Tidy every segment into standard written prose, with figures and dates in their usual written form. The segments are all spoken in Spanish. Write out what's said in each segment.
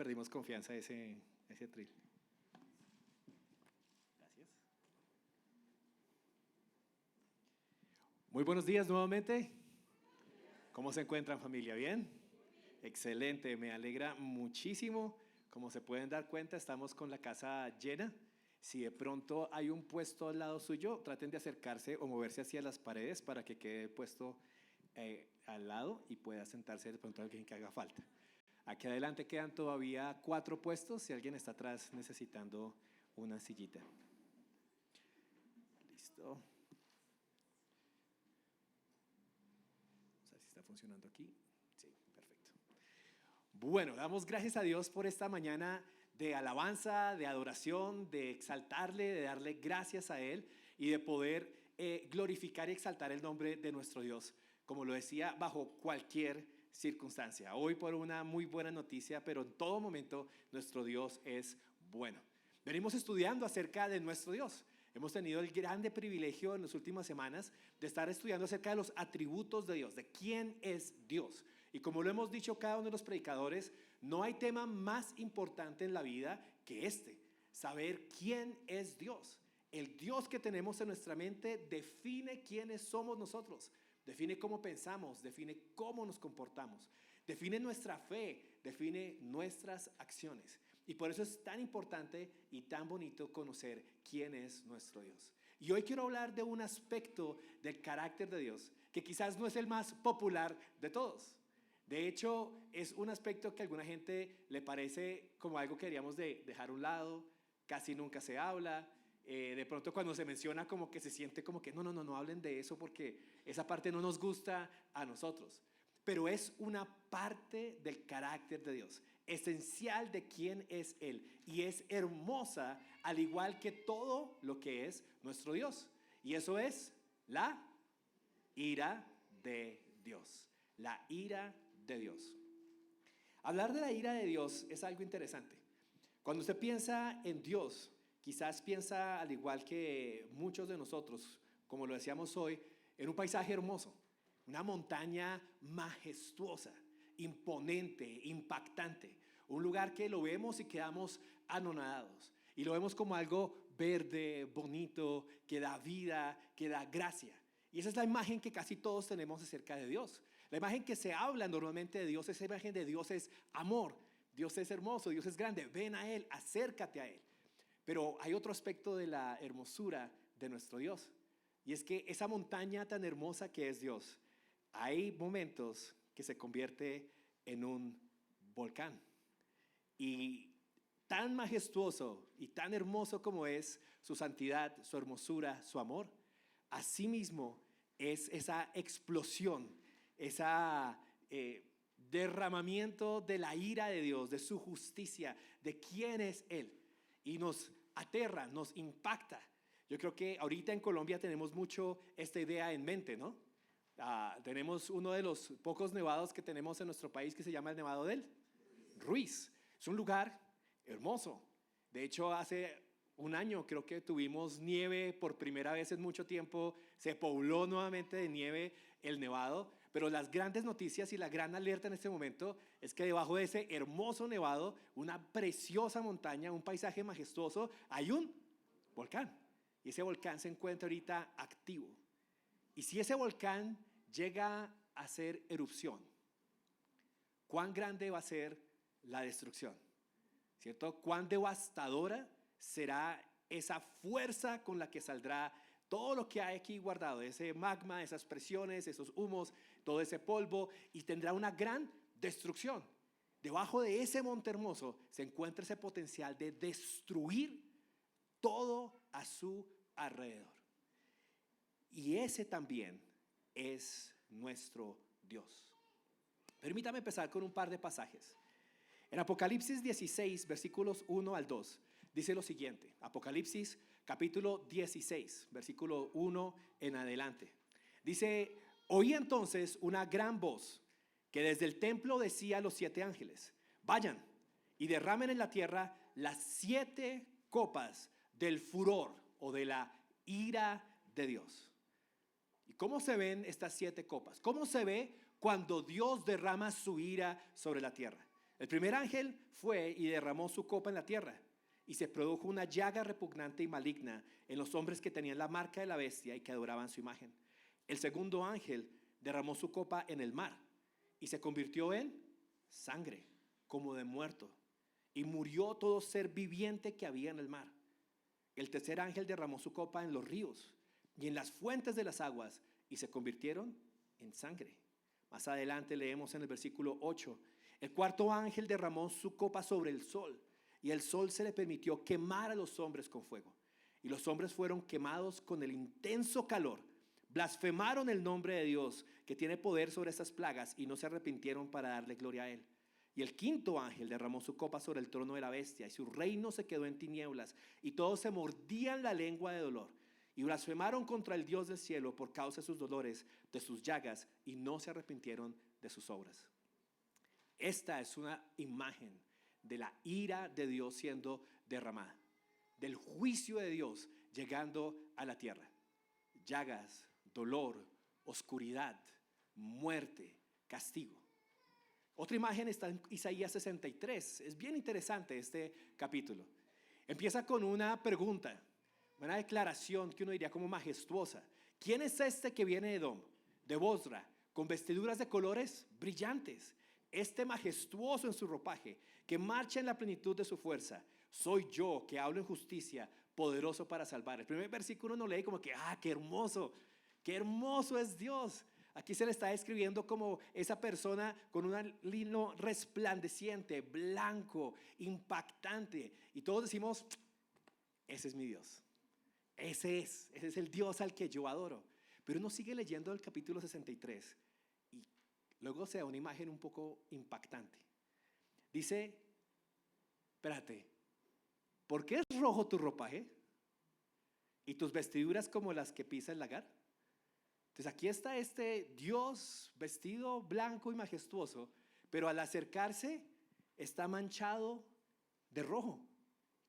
perdimos confianza ese tril. Gracias. Muy buenos días nuevamente. ¿Cómo se encuentran, familia? ¿Bien? Excelente, me alegra muchísimo. Como se pueden dar cuenta, estamos con la casa llena. Si de pronto hay un puesto al lado suyo, traten de acercarse o moverse hacia las paredes para que quede el puesto al lado y pueda sentarse de pronto alguien que haga falta. Aquí adelante quedan todavía 4 puestos si alguien está atrás necesitando una sillita. Listo. Vamos a ver si está funcionando aquí. Sí, perfecto. Bueno, damos gracias a Dios por esta mañana de alabanza, de adoración, de exaltarle, de darle gracias a Él y de poder glorificar y exaltar el nombre de nuestro Dios, como lo decía, bajo cualquier circunstancia. Hoy por una muy buena noticia, pero en todo momento nuestro Dios es bueno. Venimos estudiando acerca de nuestro Dios. Hemos tenido el grande privilegio en las últimas semanas de estar estudiando acerca de los atributos de Dios, de quién es Dios. Y como lo hemos dicho cada uno de los predicadores, no hay tema más importante en la vida que saber quién es Dios. El Dios que tenemos en nuestra mente define quiénes somos nosotros, define cómo pensamos, define cómo nos comportamos, define nuestra fe, define nuestras acciones. Y por eso es tan importante y tan bonito conocer quién es nuestro Dios. Y hoy quiero hablar de un aspecto del carácter de Dios que quizás no es el más popular de todos. De hecho, es un aspecto que a alguna gente le parece como algo que deberíamos de dejar a un lado, casi nunca se habla. De pronto cuando se menciona como que se siente como que no hablen de eso porque esa parte no nos gusta a nosotros. Pero es una parte del carácter de Dios, esencial de quién es Él. Y es hermosa al igual que todo lo que es nuestro Dios. Y eso es la ira de Dios. La ira de Dios. Hablar de la ira de Dios es algo interesante. Cuando usted piensa en Dios, quizás piensa al igual que muchos de nosotros, como lo decíamos hoy, en un paisaje hermoso, una montaña majestuosa, imponente, impactante, un lugar que lo vemos y quedamos anonadados y lo vemos como algo verde, bonito, que da vida, que da gracia. Y esa es la imagen que casi todos tenemos acerca de Dios. La imagen que se habla normalmente de Dios, esa imagen de Dios es amor, Dios es hermoso, Dios es grande, ven a Él, acércate a Él. Pero hay otro aspecto de la hermosura de nuestro Dios, y es que esa montaña tan hermosa que es Dios, hay momentos que se convierte en un volcán. Y tan majestuoso y tan hermoso como es su santidad, su hermosura, su amor, asimismo es esa explosión, esa derramamiento de la ira de Dios, de su justicia, de quién es Él. Y nos aterra, nos impacta. Yo creo que ahorita en Colombia tenemos mucho esta idea en mente, ¿no? Tenemos uno de los pocos nevados que tenemos en nuestro país que se llama el Nevado del Ruiz. Es un lugar hermoso. De hecho, hace un año creo que tuvimos nieve por primera vez en mucho tiempo. Se pobló nuevamente de nieve el Nevado. Pero las grandes noticias y la gran alerta en este momento es que debajo de ese hermoso nevado, una preciosa montaña, un paisaje majestuoso, hay un volcán. Y ese volcán se encuentra ahorita activo. Y si ese volcán llega a hacer erupción, ¿cuán grande va a ser la destrucción? ¿Cierto? ¿Cuán devastadora será esa fuerza con la que saldrá todo lo que hay aquí guardado, ese magma, esas presiones, esos humos, todo ese polvo, y tendrá una gran destrucción? Debajo de ese monte hermoso se encuentra ese potencial de destruir todo a su alrededor. Y ese también es nuestro Dios. Permítame empezar con un par de pasajes. En Apocalipsis 16, versículos 1 al 2, dice lo siguiente. Apocalipsis capítulo 16, versículo 1 en adelante. Dice: oí entonces una gran voz que desde el templo decía a los 7 ángeles: vayan y derramen en la tierra las 7 copas del furor o de la ira de Dios. ¿Y cómo se ven estas 7 copas? ¿Cómo se ve cuando Dios derrama su ira sobre la tierra? El primer ángel fue y derramó su copa en la tierra, y se produjo una llaga repugnante y maligna en los hombres que tenían la marca de la bestia y que adoraban su imagen. El segundo ángel derramó su copa en el mar, y se convirtió en sangre, como de muerto, y murió todo ser viviente que había en el mar. El tercer ángel derramó su copa en los ríos y en las fuentes de las aguas, y se convirtieron en sangre. Más adelante leemos en el versículo 8: el cuarto ángel derramó su copa sobre el sol, y el sol se le permitió quemar a los hombres con fuego. Y los hombres fueron quemados con el intenso calor. Blasfemaron el nombre de Dios, que tiene poder sobre estas plagas, y no se arrepintieron para darle gloria a Él. Y el quinto ángel derramó su copa sobre el trono de la bestia, y su reino se quedó en tinieblas, y todos se mordían la lengua de dolor. Y blasfemaron contra el Dios del cielo por causa de sus dolores, de sus llagas, y no se arrepintieron de sus obras. Esta es una imagen de la ira de Dios siendo derramada, del juicio de Dios llegando a la tierra. Llagas, dolor, oscuridad, muerte, castigo. Otra imagen está en Isaías 63. Es bien interesante este capítulo. Empieza con una pregunta, una declaración que uno diría como majestuosa. ¿Quién es este que viene de Edom, de Bosra, con vestiduras de colores brillantes? Este majestuoso en su ropaje, que marcha en la plenitud de su fuerza. Soy yo, que hablo en justicia, poderoso para salvar. El primer versículo uno lee como que, qué hermoso es Dios. Aquí se le está describiendo como esa persona con un lino resplandeciente, blanco, impactante. Y todos decimos, ese es mi Dios. Ese es el Dios al que yo adoro. Pero uno sigue leyendo el capítulo 63 y luego se da una imagen un poco impactante. Dice, espérate, ¿por qué es rojo tu ropaje? ¿Y tus vestiduras como las que pisa el lagar? Entonces aquí está este Dios vestido blanco y majestuoso, pero al acercarse está manchado de rojo.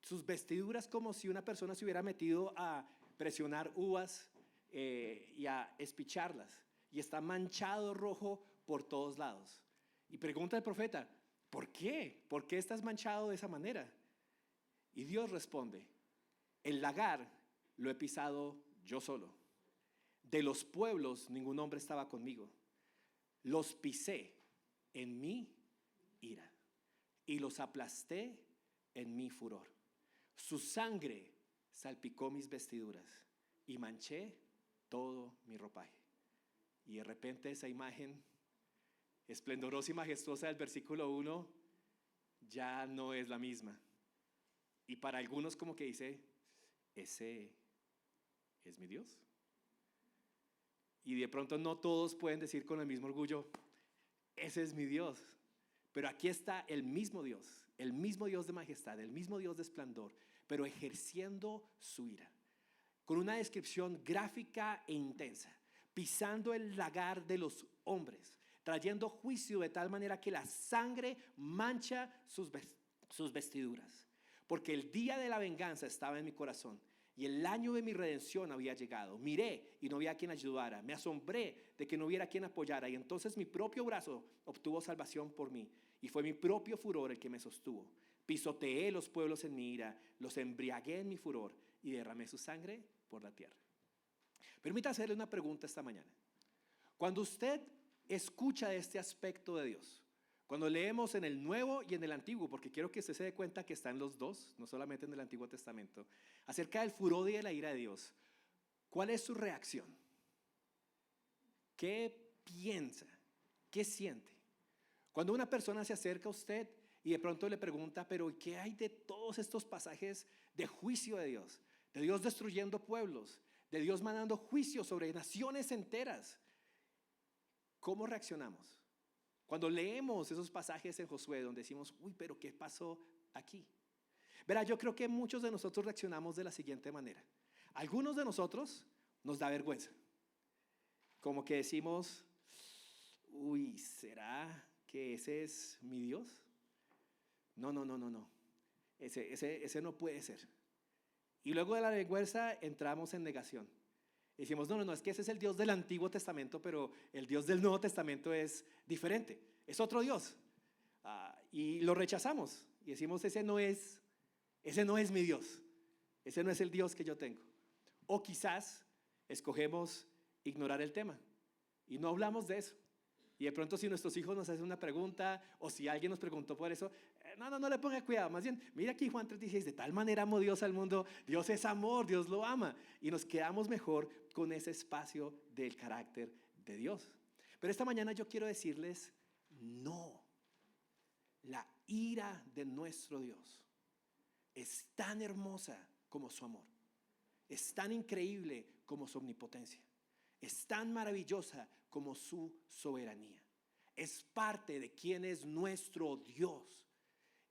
Sus vestiduras como si una persona se hubiera metido a presionar uvas y a espicharlas. Y está manchado rojo por todos lados. Y pregunta el profeta, ¿por qué? ¿Por qué estás manchado de esa manera? Y Dios responde, el lagar lo he pisado yo solo. De los pueblos ningún hombre estaba conmigo. Los pisé en mi ira y los aplasté en mi furor. Su sangre salpicó mis vestiduras y manché todo mi ropaje. Y de repente esa imagen esplendorosa y majestuosa del versículo 1 ya no es la misma. Y para algunos como que dice, ¿ese es mi Dios? Y de pronto no todos pueden decir con el mismo orgullo, ese es mi Dios. Pero aquí está el mismo Dios de majestad, el mismo Dios de esplendor, pero ejerciendo su ira, con una descripción gráfica e intensa, pisando el lagar de los hombres, trayendo juicio de tal manera que la sangre mancha sus vestiduras. Porque el día de la venganza estaba en mi corazón y el año de mi redención había llegado. Miré y no había quien ayudara. Me asombré de que no hubiera quien apoyara. Y entonces mi propio brazo obtuvo salvación por mí. Y fue mi propio furor el que me sostuvo. Pisoteé los pueblos en mi ira, los embriagué en mi furor y derramé su sangre por la tierra. Permítame hacerle una pregunta esta mañana. Cuando usted escucha este aspecto de Dios, cuando leemos en el Nuevo y en el Antiguo, porque quiero que usted se dé cuenta que está en los dos, no solamente en el Antiguo Testamento, acerca del furor y de la ira de Dios, ¿cuál es su reacción? ¿Qué piensa? ¿Qué siente? Cuando una persona se acerca a usted y de pronto le pregunta, pero ¿qué hay de todos estos pasajes de juicio de Dios destruyendo pueblos, de Dios mandando juicio sobre naciones enteras? ¿Cómo reaccionamos? Cuando leemos esos pasajes en Josué donde decimos, pero ¿qué pasó aquí? Verá, yo creo que muchos de nosotros reaccionamos de la siguiente manera. Algunos de nosotros nos da vergüenza. Como que decimos, ¿será que ese es mi Dios? No. Ese no puede ser. Y luego de la vergüenza entramos en negación. Decimos, no, es que ese es el Dios del Antiguo Testamento, pero el Dios del Nuevo Testamento es diferente, es otro Dios. y lo rechazamos y decimos, ese no es mi Dios, ese no es el Dios que yo tengo. O quizás escogemos ignorar el tema y no hablamos de eso. Y de pronto si nuestros hijos nos hacen una pregunta o si alguien nos preguntó por eso, no le ponga cuidado. Más bien, mira aquí Juan 3:16, de tal manera amó Dios al mundo, Dios es amor, Dios lo ama. Y nos quedamos mejor con ese espacio del carácter de Dios. Pero esta mañana yo quiero decirles, no, la ira de nuestro Dios es tan hermosa como su amor, es tan increíble como su omnipotencia, es tan maravillosa como su soberanía. Es parte de quién es nuestro Dios.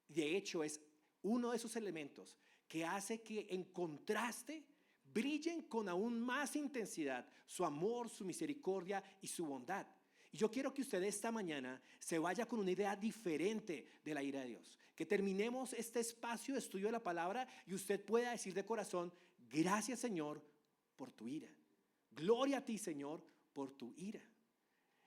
De hecho, es uno de esos elementos que hace que en contraste brillen con aún más intensidad su amor, su misericordia y su bondad. Y yo quiero que usted esta mañana se vaya con una idea diferente de la ira de Dios. Que terminemos este espacio de estudio de la palabra y usted pueda decir de corazón, gracias Señor por tu ira. Gloria a ti Señor por tu ira.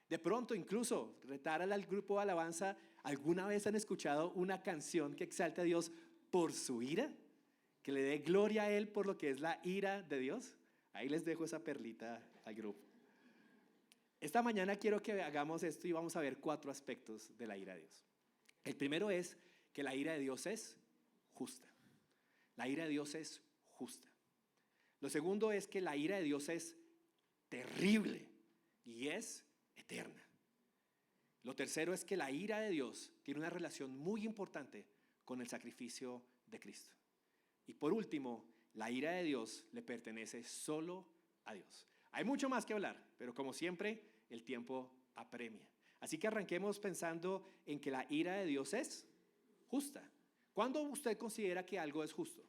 De pronto incluso retar al grupo de alabanza, ¿alguna vez han escuchado una canción que exalte a Dios por su ira? Que le dé gloria a Él por lo que es la ira de Dios. Ahí les dejo esa perlita al grupo. Esta mañana quiero que hagamos esto y vamos a ver 4 aspectos de la ira de Dios. El primero es que la ira de Dios es justa. La ira de Dios es justa. Lo segundo es que la ira de Dios es terrible y es eterna. Lo tercero es que la ira de Dios tiene una relación muy importante con el sacrificio de Cristo. Y por último, la ira de Dios le pertenece solo a Dios. Hay mucho más que hablar, pero como siempre, el tiempo apremia. Así que arranquemos pensando en que la ira de Dios es justa. ¿Cuándo usted considera que algo es justo?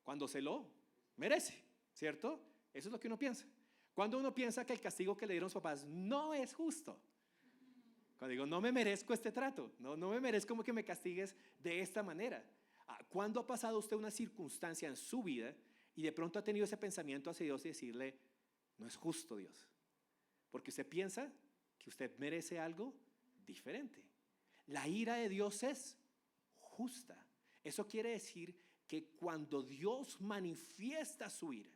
Cuando se lo merece, ¿cierto? Eso es lo que uno piensa. Cuando uno piensa que el castigo que le dieron sus papás no es justo. Cuando digo, no me merezco este trato, no me merezco como que me castigues de esta manera. ¿Cuándo ha pasado usted una circunstancia en su vida y de pronto ha tenido ese pensamiento hacia Dios y decirle, no es justo Dios? Porque usted piensa que usted merece algo diferente. La ira de Dios es justa. Eso quiere decir que cuando Dios manifiesta su ira,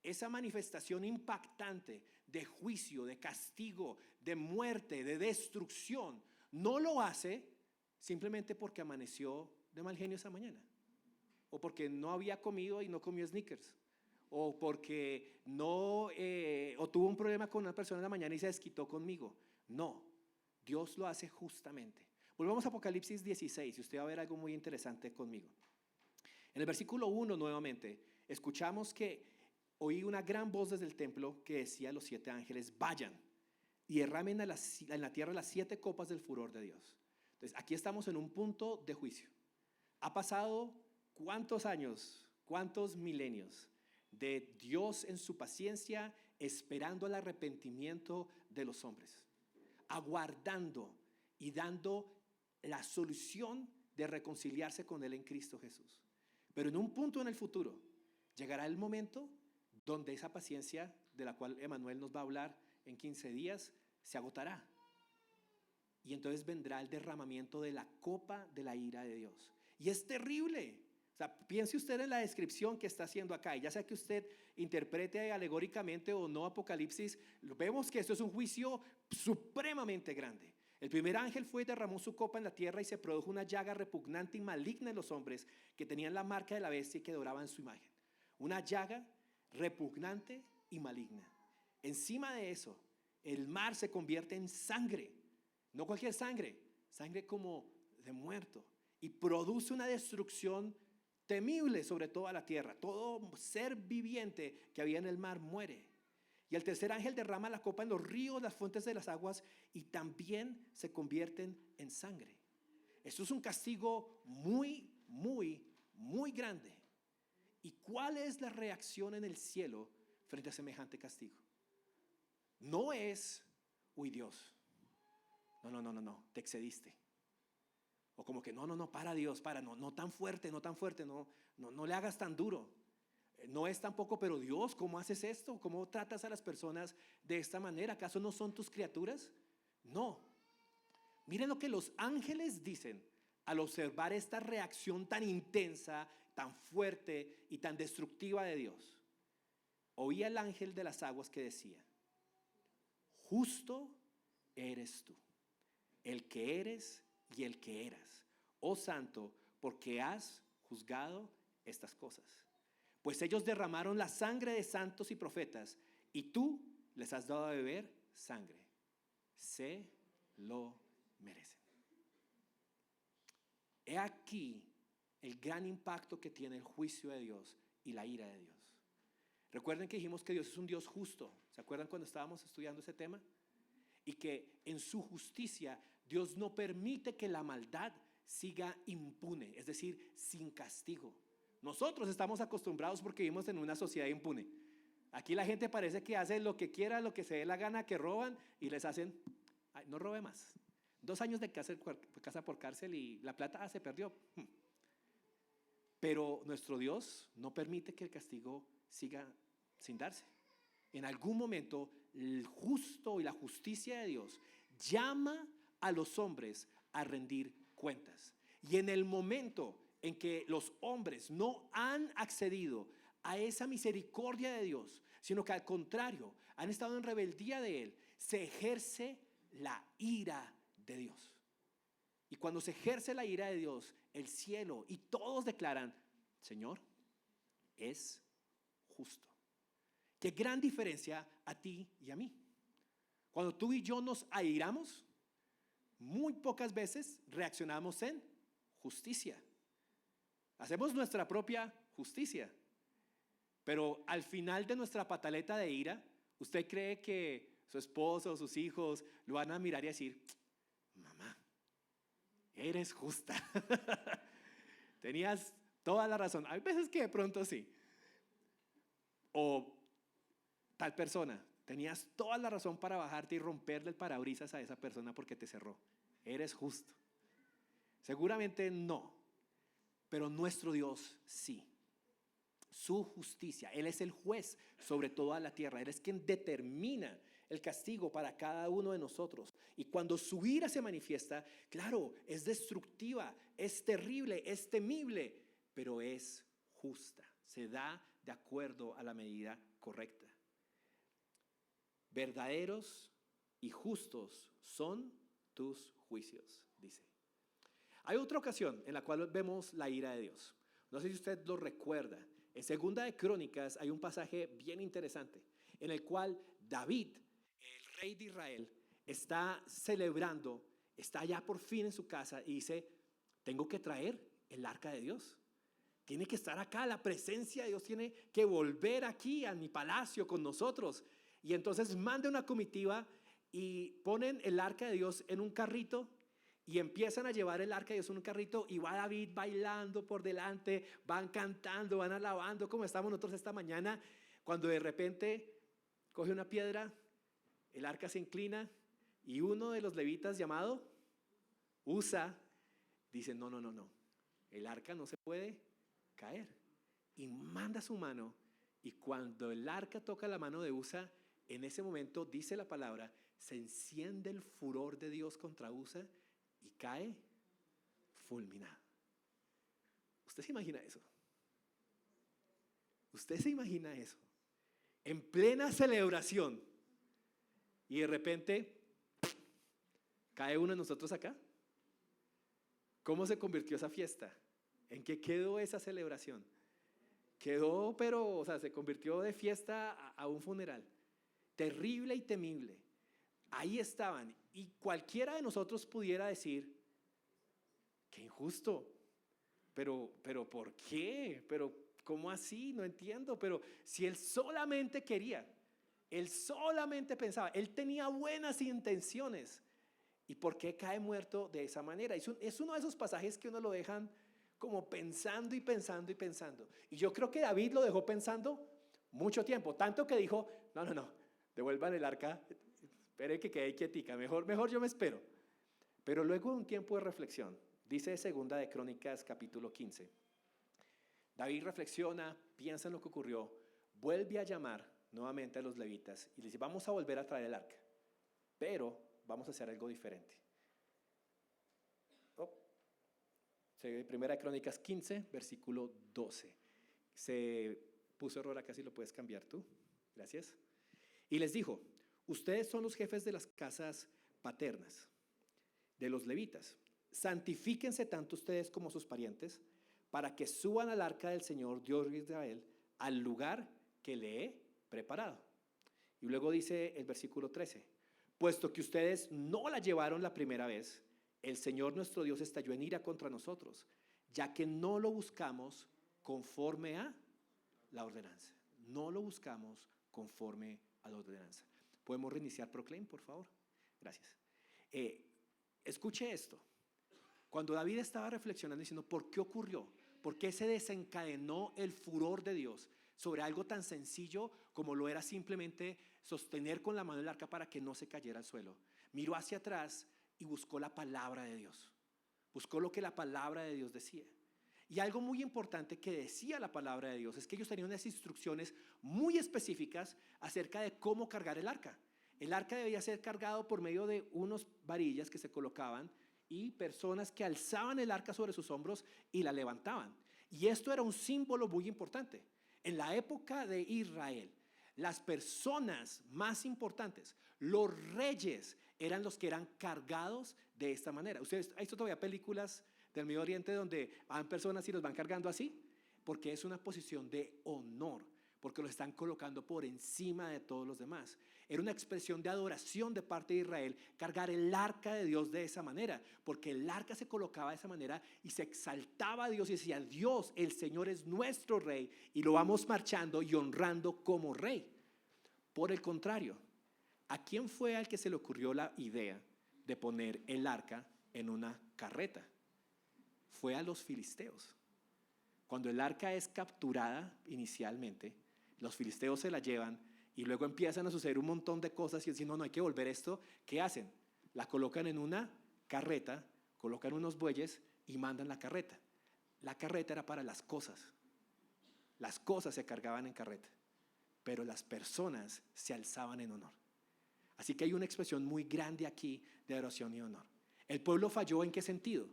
esa manifestación impactante de juicio, de castigo, de muerte, de destrucción, no lo hace simplemente porque amaneció de mal genio esa mañana, o porque no había comido y no comió Snickers, o porque o tuvo un problema con una persona en la mañana y se desquitó conmigo. No, Dios lo hace justamente. Volvamos a Apocalipsis 16 y usted va a ver algo muy interesante conmigo. En el versículo 1 nuevamente, escuchamos que oí una gran voz desde el templo que decía a los 7 ángeles, vayan y derramen en la tierra las 7 copas del furor de Dios. Entonces, aquí estamos en un punto de juicio. Ha pasado ¿cuántos años, cuántos milenios de Dios en su paciencia esperando el arrepentimiento de los hombres, aguardando y dando la solución de reconciliarse con Él en Cristo Jesús? Pero en un punto en el futuro llegará el momento donde esa paciencia de la cual Emanuel nos va a hablar en 15 días se agotará. Y entonces vendrá el derramamiento de la copa de la ira de Dios. Y es terrible. O sea, piense usted en la descripción que está haciendo acá. Y ya sea que usted interprete alegóricamente o no Apocalipsis, vemos que esto es un juicio supremamente grande. El primer ángel fue y derramó su copa en la tierra y se produjo una llaga repugnante y maligna en los hombres que tenían la marca de la bestia y que adoraban su imagen. Una llaga repugnante y maligna. Encima de eso, el mar se convierte en sangre. No cualquier sangre, sangre como de muerto. Y produce una destrucción temible sobre toda la tierra. Todo ser viviente que había en el mar muere. Y el tercer ángel derrama la copa en los ríos, las fuentes de las aguas, y también se convierten en sangre. Esto es un castigo muy, muy, muy grande. ¿Y cuál es la reacción en el cielo frente a semejante castigo? No es, uy Dios, no, te excediste. O como que no, para Dios, no tan fuerte, no le hagas tan duro. No es tampoco, pero Dios, ¿cómo haces esto? ¿Cómo tratas a las personas de esta manera? ¿Acaso no son tus criaturas? No. Miren lo que los ángeles dicen al observar esta reacción tan intensa, tan fuerte y tan destructiva de Dios. Oía el ángel de las aguas que decía: justo eres tú, el que eres y el que eras, oh santo, porque has juzgado estas cosas. Pues ellos derramaron la sangre de santos y profetas, y tú les has dado a beber sangre. Se lo merecen. He aquí el gran impacto que tiene el juicio de Dios y la ira de Dios. Recuerden que dijimos que Dios es un Dios justo. ¿Se acuerdan cuando estábamos estudiando ese tema? Y que en su justicia Dios no permite que la maldad siga impune, es decir, sin castigo. Nosotros estamos acostumbrados porque vivimos en una sociedad impune. Aquí la gente parece que hace lo que quiera, lo que se dé la gana, que roban y les hacen, ay, no robe más. 2 años de casa por cárcel y la plata se perdió. Pero nuestro Dios no permite que el castigo siga sin darse. En algún momento el justo y la justicia de Dios llama a los hombres a rendir cuentas. Y en el momento en que los hombres no han accedido a esa misericordia de Dios, sino que al contrario han estado en rebeldía de Él, se ejerce la ira de Dios. Y cuando se ejerce la ira de Dios, el cielo y todos declaran: Señor, es justo. Qué gran diferencia a ti y a mí. Cuando tú y yo nos airamos, muy pocas veces reaccionamos en justicia. Hacemos nuestra propia justicia. Pero al final de nuestra pataleta de ira, ¿usted cree que su esposo o sus hijos lo van a mirar y decir: mamá, eres justa? Tenías toda la razón. Hay veces que de pronto sí. O tal persona, tenías toda la razón para bajarte y romperle el parabrisas a esa persona porque te cerró. Eres justo. Seguramente no, pero nuestro Dios sí. Su justicia, Él es el juez sobre toda la tierra. Él es quien determina el castigo para cada uno de nosotros. Y cuando su ira se manifiesta, claro, es destructiva, es terrible, es temible, pero es justa. Se da de acuerdo a la medida correcta. Verdaderos y justos son tus juicios, dice. Hay otra ocasión en la cual vemos la ira de Dios. No sé si usted lo recuerda. En Segunda de Crónicas hay un pasaje bien interesante en el cual David, el rey de Israel, está celebrando, está ya por fin en su casa y dice: tengo que traer el arca de Dios. Tiene que estar acá, la presencia de Dios tiene que volver aquí a mi palacio con nosotros. Y entonces manda una comitiva y ponen el arca de Dios en un carrito y empiezan a llevar el arca de Dios en un carrito y va David bailando por delante, van cantando, van alabando como estamos nosotros esta mañana, cuando de repente coge una piedra, el arca se inclina y uno de los levitas llamado Usa dice: no, el arca no se puede caer, y manda su mano, y cuando el arca toca la mano de Usa, en ese momento dice la palabra, se enciende el furor de Dios contra Usa y cae fulminado. ¿Usted se imagina eso? ¿Usted se imagina eso? En plena celebración y de repente cae uno de nosotros acá. ¿Cómo se convirtió esa fiesta? ¿En qué quedó esa celebración? Quedó, pero, o sea, se convirtió de fiesta a un funeral. Terrible y temible. Ahí estaban. Y cualquiera de nosotros pudiera decir: qué injusto. Pero ¿por qué? Pero ¿cómo así? No entiendo. Pero si él solamente quería, él solamente pensaba, él tenía buenas intenciones. ¿Y por qué cae muerto de esa manera? Es uno de esos pasajes que uno lo dejan como pensando y pensando y pensando. Y yo creo que David lo dejó pensando mucho tiempo, tanto que dijo: no, devuelvan el arca, espere que quede quietica, mejor yo me espero. Pero luego de un tiempo de reflexión, dice Segunda de Crónicas capítulo 15, David reflexiona, piensa en lo que ocurrió, vuelve a llamar nuevamente a los levitas y les dice: vamos a volver a traer el arca, pero vamos a hacer algo diferente. Primera de Crónicas 15, versículo 12. Se puso error acá, si lo puedes cambiar tú. Gracias. Y les dijo: ustedes son los jefes de las casas paternas de los levitas. Santifíquense tanto ustedes como sus parientes, para que suban al arca del Señor Dios de Israel al lugar que le he preparado. Y luego dice el versículo 13: puesto que ustedes no la llevaron la primera vez, el Señor nuestro Dios estalló en ira contra nosotros, ya que no lo buscamos conforme a la ordenanza. No lo buscamos conforme a la ordenanza. ¿Podemos reiniciar Proclaim, por favor? Gracias. Escuche esto. Cuando David estaba reflexionando diciendo ¿por qué ocurrió? ¿Por qué se desencadenó el furor de Dios sobre algo tan sencillo como lo era simplemente sostener con la mano el arca para que no se cayera al suelo? Miró hacia atrás y buscó la palabra de Dios. Buscó lo que la palabra de Dios decía. Y algo muy importante que decía la palabra de Dios es que ellos tenían unas instrucciones muy específicas acerca de cómo cargar el arca. El arca debía ser cargado por medio de unas varillas que se colocaban y personas que alzaban el arca sobre sus hombros y la levantaban. Y esto era un símbolo muy importante. En la época de Israel, las personas más importantes, los reyes, eran los que eran cargados de esta manera. Ustedes han visto todavía películas del Medio Oriente donde van personas y los van cargando así, porque es una posición de honor, porque los están colocando por encima de todos los demás. Era una expresión de adoración de parte de Israel cargar el arca de Dios de esa manera, porque el arca se colocaba de esa manera y se exaltaba a Dios y decía: Dios, el Señor es nuestro rey, y lo vamos marchando y honrando como rey. Por el contrario, ¿a quién fue al que se le ocurrió la idea de poner el arca en una carreta? Fue a los filisteos. Cuando el arca es capturada inicialmente, los filisteos se la llevan y luego empiezan a suceder un montón de cosas y dicen: no, hay que volver esto. ¿Qué hacen? La colocan en una carreta, colocan unos bueyes y mandan la carreta. La carreta era para las cosas. Las cosas se cargaban en carreta, pero las personas se alzaban en honor. Así que hay una expresión muy grande aquí de adoración y honor. ¿El pueblo falló en qué sentido?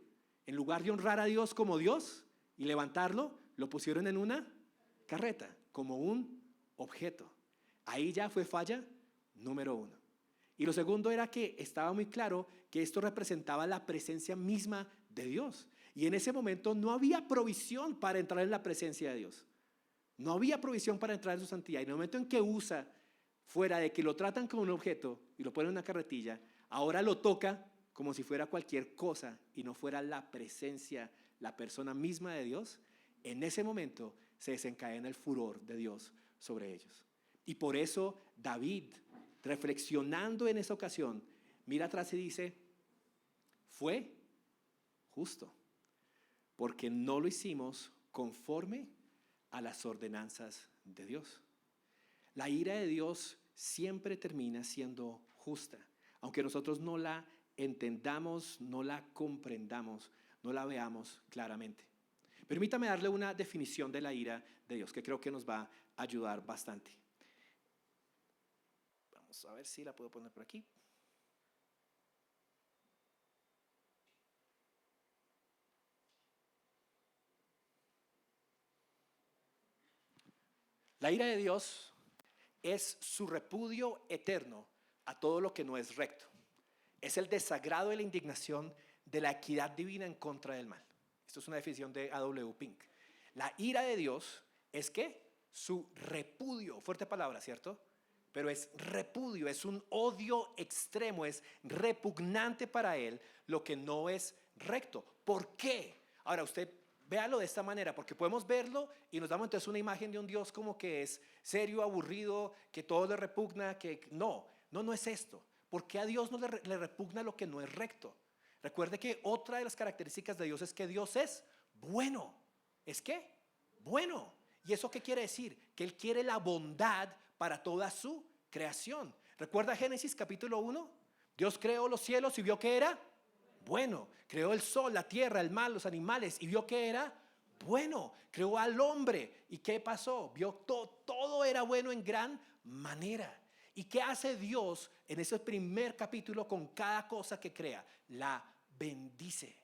En lugar de honrar a Dios como Dios y levantarlo, lo pusieron en una carreta, como un objeto. Ahí ya fue falla número 1. Y lo segundo era que estaba muy claro que esto representaba la presencia misma de Dios. Y en ese momento no había provisión para entrar en la presencia de Dios. No había provisión para entrar en su santidad. Y en el momento en que usa, fuera de que lo tratan como un objeto y lo ponen en una carretilla, ahora lo toca como si fuera cualquier cosa y no fuera la presencia, la persona misma de Dios. En ese momento se desencadena el furor de Dios sobre ellos. Y por eso David, reflexionando en esa ocasión, mira atrás y dice: fue justo, porque no lo hicimos conforme a las ordenanzas de Dios. La ira de Dios siempre termina siendo justa, aunque nosotros no la entendamos, no la comprendamos, no la veamos claramente. Permítame darle una definición de la ira de Dios que creo que nos va a ayudar bastante. Vamos a ver si la puedo poner por aquí. La ira de Dios es su repudio eterno a todo lo que no es recto. Es el desagrado y la indignación de la equidad divina en contra del mal. Esto es una definición de A.W. Pink. La ira de Dios es ¿qué? Su repudio. Fuerte palabra, ¿cierto? Pero es repudio, es un odio extremo, es repugnante para él lo que no es recto. ¿Por qué? Ahora usted véalo de esta manera, porque podemos verlo y nos damos entonces una imagen de un Dios como que es serio, aburrido, que todo le repugna, que no es esto. ¿Por qué a Dios no le repugna lo que no es recto? Recuerde que otra de las características de Dios es que Dios es bueno. ¿Es qué? Bueno. ¿Y eso qué quiere decir? Que Él quiere la bondad para toda su creación. ¿Recuerda Génesis capítulo 1? Dios creó los cielos y vio que era bueno. Creó el sol, la tierra, el mar, los animales y vio que era bueno. Creó al hombre y ¿qué pasó? Vio todo era bueno en gran manera. ¿Y qué hace Dios en ese primer capítulo con cada cosa que crea? La bendice.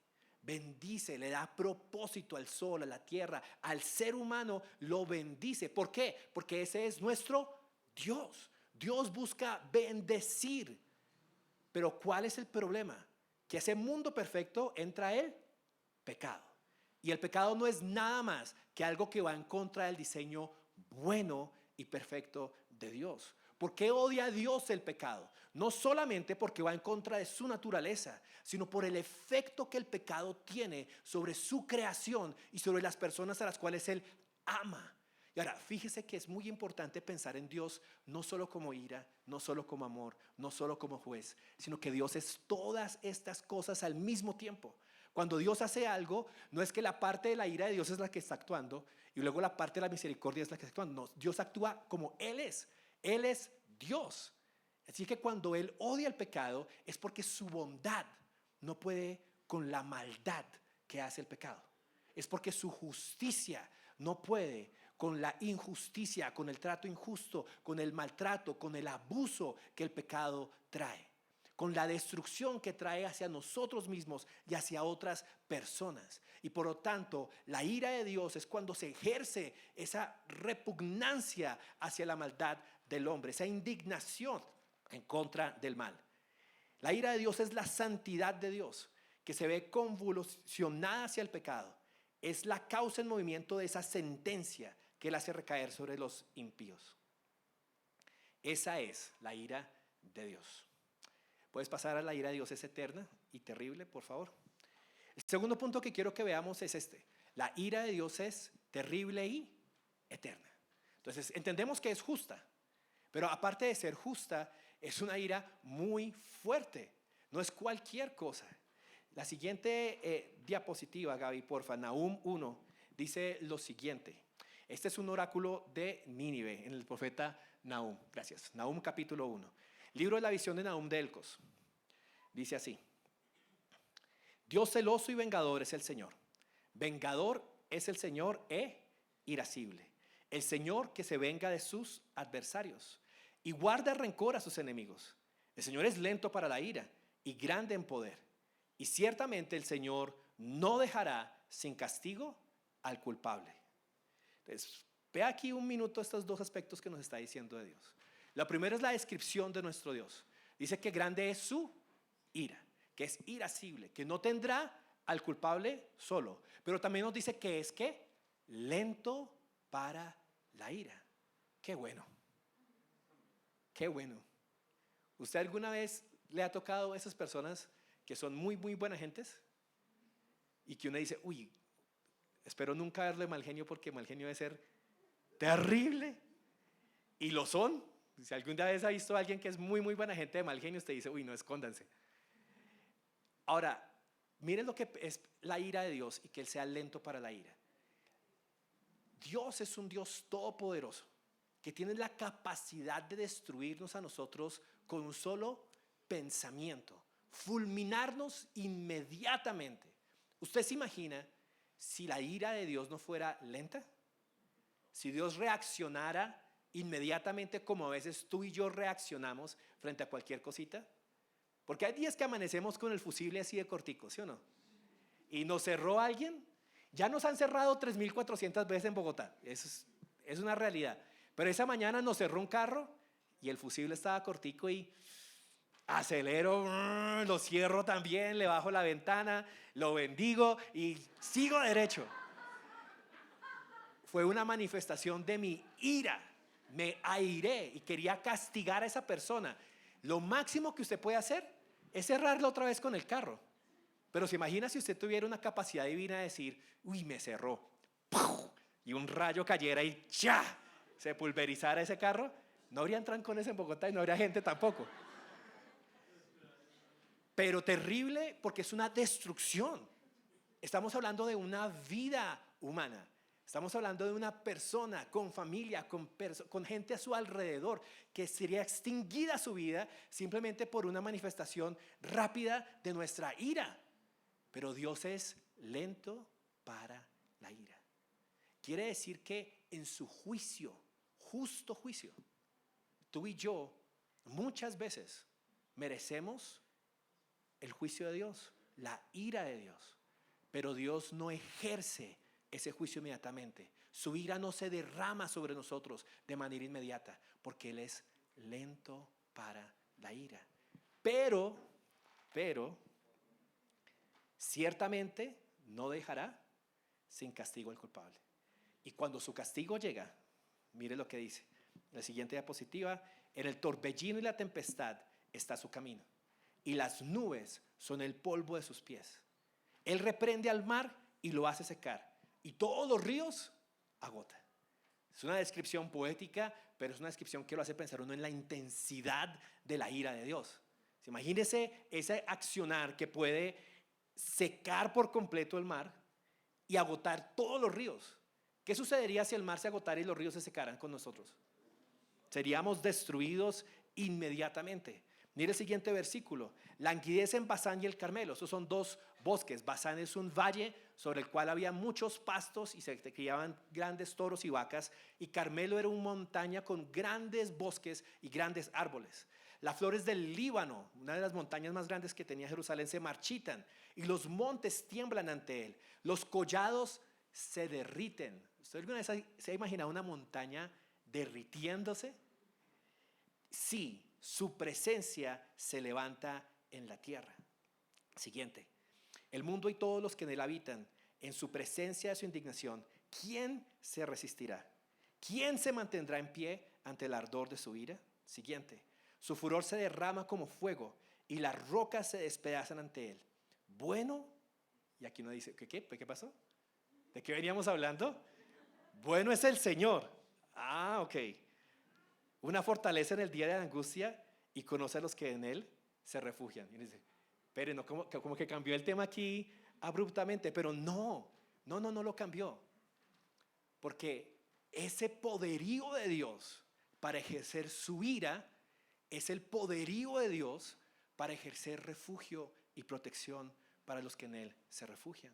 bendice, le da propósito al sol, a la tierra, al ser humano lo bendice. ¿Por qué? Porque ese es nuestro Dios. Dios busca bendecir. Pero ¿cuál es el problema? Que a ese mundo perfecto entra el pecado. Y el pecado no es nada más que algo que va en contra del diseño bueno y perfecto de Dios. ¿Por qué odia a Dios el pecado? No solamente porque va en contra de su naturaleza, sino por el efecto que el pecado tiene sobre su creación y sobre las personas a las cuales Él ama. Y ahora, fíjese que es muy importante pensar en Dios no solo como ira, no solo como amor, no solo como juez, sino que Dios es todas estas cosas al mismo tiempo. Cuando Dios hace algo, no es que la parte de la ira de Dios es la que está actuando y luego la parte de la misericordia es la que está actuando. No, Dios actúa como Él es. Él es Dios. Así que cuando Él odia el pecado es porque su bondad no puede con la maldad que hace el pecado. Es porque su justicia no puede con la injusticia, con el trato injusto, con el maltrato, con el abuso que el pecado trae, con la destrucción que trae hacia nosotros mismos y hacia otras personas. Y por lo tanto, la ira de Dios es cuando se ejerce esa repugnancia hacia la maldad del hombre, esa indignación en contra del mal. La ira de Dios es la santidad de Dios, que se ve convulsionada hacia el pecado. Es la causa en movimiento de esa sentencia que Él hace recaer sobre los impíos. Esa es la ira de Dios. ¿Puedes pasar a la ira de Dios? Es eterna y terrible, por favor. El segundo punto que quiero que veamos es este. La ira de Dios es terrible y eterna. Entonces, entendemos que es justa, pero aparte de ser justa, es una ira muy fuerte. No es cualquier cosa. La siguiente diapositiva, Gaby, porfa, Nahum 1, dice lo siguiente. Este es un oráculo de Nínive, en el profeta Nahum. Gracias. Nahum capítulo 1. Libro de la visión de Nahum de Elcos. Dice así. Dios celoso y vengador es el Señor. Vengador es el Señor irascible. El Señor que se venga de sus adversarios y guarda rencor a sus enemigos. El Señor es lento para la ira y grande en poder. Y ciertamente el Señor no dejará sin castigo al culpable. Entonces, ve aquí un minuto estos dos aspectos que nos está diciendo de Dios. La primera es la descripción de nuestro Dios. Dice que grande es su ira, que es irascible, que no tendrá al culpable solo. Pero también nos dice que es ¿qué? Lento para la ira. Qué bueno. Qué bueno. ¿Usted alguna vez le ha tocado a esas personas que son muy, muy buenas gentes? Y que uno dice, uy, espero nunca verle mal genio porque mal genio debe ser terrible. Y lo son. Si algún día ha visto a alguien que es muy, muy buena gente de mal genio, usted dice, uy, no, escóndanse. Ahora, miren lo que es la ira de Dios y que Él sea lento para la ira. Dios es un Dios todopoderoso que tiene la capacidad de destruirnos a nosotros con un solo pensamiento, fulminarnos inmediatamente. ¿Usted se imagina si la ira de Dios no fuera lenta? Si Dios reaccionara inmediatamente como a veces tú y yo reaccionamos frente a cualquier cosita. Porque hay días que amanecemos con el fusible así de cortico, ¿sí o no? Y nos cerró alguien. Ya nos han cerrado 3.400 veces en Bogotá. Eso es una realidad. Pero esa mañana nos cerró un carro y el fusible estaba cortico y acelero, lo cierro también, le bajo la ventana, lo bendigo y sigo derecho. Fue una manifestación de mi ira. Me airé y quería castigar a esa persona. Lo máximo que usted puede hacer es cerrarlo otra vez con el carro. Pero se imagina si usted tuviera una capacidad divina de decir, uy, me cerró. ¡Puf! Y un rayo cayera y ¡ya! Se pulverizara ese carro. No habrían trancones en Bogotá y no habría gente tampoco. Pero terrible porque es una destrucción. Estamos hablando de una vida humana. Estamos hablando de una persona con familia, con gente a su alrededor que sería extinguida su vida simplemente por una manifestación rápida de nuestra ira. Pero Dios es lento para la ira. Quiere decir que en su juicio, justo juicio, tú y yo muchas veces merecemos el juicio de Dios, la ira de Dios. pero Dios no ejerce ese juicio inmediatamente. Su ira no se derrama sobre nosotros de manera inmediata, porque Él es lento para la ira. Pero, ciertamente no dejará sin castigo al culpable. Y cuando su castigo llega, mire lo que dice en la siguiente diapositiva: en el torbellino y la tempestad está su camino, y las nubes son el polvo de sus pies. Él reprende al mar y lo hace secar, y todos los ríos agota. Es una descripción poética, pero es una descripción que lo hace pensar uno en la intensidad de la ira de Dios. Imagínese ese accionar que puede secar por completo el mar y agotar todos los ríos. ¿Qué sucedería si el mar se agotara y los ríos se secaran con nosotros? Seríamos destruidos inmediatamente. Mire el siguiente versículo: languidece en Basán y el Carmelo. Esos son dos bosques. Basán es un valle sobre el cual había muchos pastos y se criaban grandes toros y vacas, y Carmelo era una montaña con grandes bosques y grandes árboles. Las flores del Líbano, una de las montañas más grandes que tenía Jerusalén, se marchitan y los montes tiemblan ante él. Los collados se derriten. ¿Usted alguna vez se ha imaginado una montaña derritiéndose? Sí, su presencia se levanta en la tierra. Siguiente: el mundo y todos los que en él habitan, en su presencia de su indignación, ¿quién se resistirá? ¿Quién se mantendrá en pie ante el ardor de su ira? Siguiente: su furor se derrama como fuego y las rocas se despedazan ante él. Bueno, y aquí uno dice, ¿qué pasó? ¿De qué veníamos hablando? Bueno es el Señor. Ok. Una fortaleza en el día de la angustia, y conoce a los que en él se refugian. Y dice, pero no, como que cambió el tema aquí abruptamente, pero no lo cambió. Porque ese poderío de Dios para ejercer su ira es el poderío de Dios para ejercer refugio y protección para los que en él se refugian.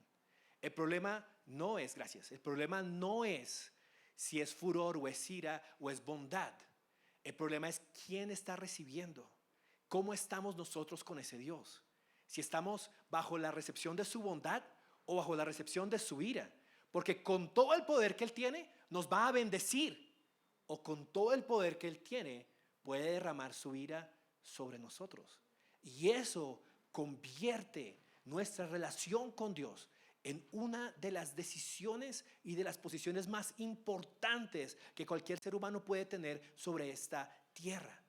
El problema no es, el problema no es si es furor o es ira o es bondad. El problema es quién está recibiendo. ¿Cómo estamos nosotros con ese Dios? Si estamos bajo la recepción de su bondad o bajo la recepción de su ira. Porque con todo el poder que Él tiene, nos va a bendecir. O con todo el poder que Él tiene, puede derramar su ira sobre nosotros. Y eso convierte nuestra relación con Dios en una de las decisiones y de las posiciones más importantes que cualquier ser humano puede tener sobre esta tierra.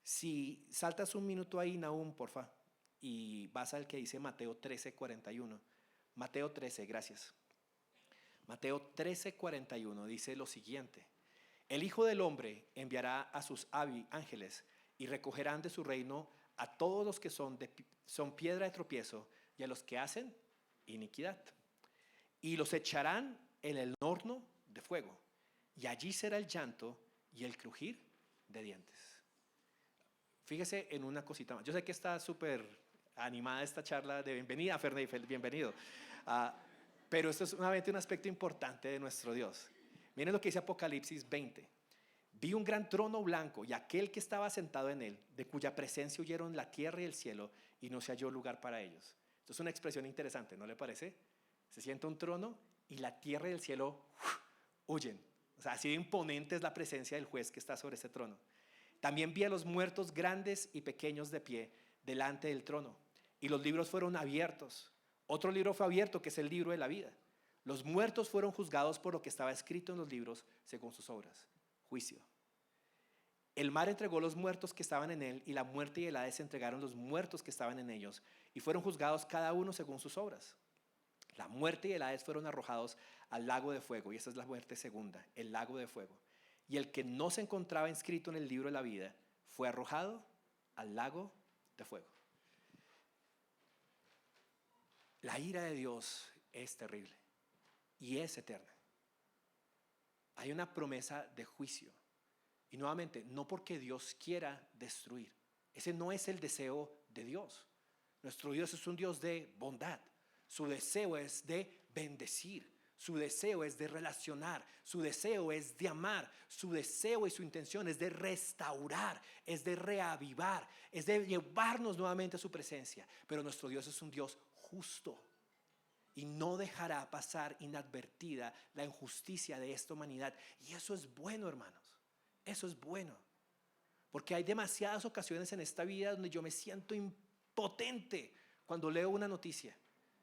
Si saltas un minuto ahí, Nahum, porfa, y vas al que dice Mateo 13:41. Mateo 13, gracias. Mateo 13:41 dice lo siguiente: el Hijo del Hombre enviará a sus ángeles y recogerán de su reino a todos los que son piedra de tropiezo y a los que hacen iniquidad, y los echarán en el horno de fuego, y allí será el llanto y el crujir de dientes. Fíjese en una cosita más. Yo sé que está súper animada esta charla de bienvenida, Ferney, bienvenido. Pero esto es nuevamente un aspecto importante de nuestro Dios. Miren lo que dice Apocalipsis 20. Vi un gran trono blanco y aquel que estaba sentado en él, de cuya presencia huyeron la tierra y el cielo, y no se halló lugar para ellos. Esto es una expresión interesante, ¿no le parece? Se sienta un trono y la tierra y el cielo huyen. O sea, así de imponente es la presencia del juez que está sobre ese trono. También vi a los muertos grandes y pequeños de pie delante del trono, y los libros fueron abiertos. Otro libro fue abierto, que es el libro de la vida. Los muertos fueron juzgados por lo que estaba escrito en los libros según sus obras. Juicio. El mar entregó los muertos que estaban en él, y la muerte y el Hades entregaron los muertos que estaban en ellos, y fueron juzgados cada uno según sus obras. La muerte y el Hades fueron arrojados al lago de fuego, y esa es la muerte segunda, el lago de fuego. Y el que no se encontraba inscrito en el libro de la vida fue arrojado al lago de fuego. La ira de Dios es terrible y es eterna. Hay una promesa de juicio. Y nuevamente, no porque Dios quiera destruir. Ese no es el deseo de Dios. Nuestro Dios es un Dios de bondad. Su deseo es de bendecir. Su deseo es de relacionar. Su deseo es de amar. Su deseo y su intención es de restaurar, es de reavivar, es de llevarnos nuevamente a su presencia. Pero nuestro Dios es un Dios justo. y no dejará pasar inadvertida la injusticia de esta humanidad. Y eso es bueno, hermanos. Eso es bueno. Porque hay demasiadas ocasiones en esta vida donde yo me siento impotente cuando leo una noticia.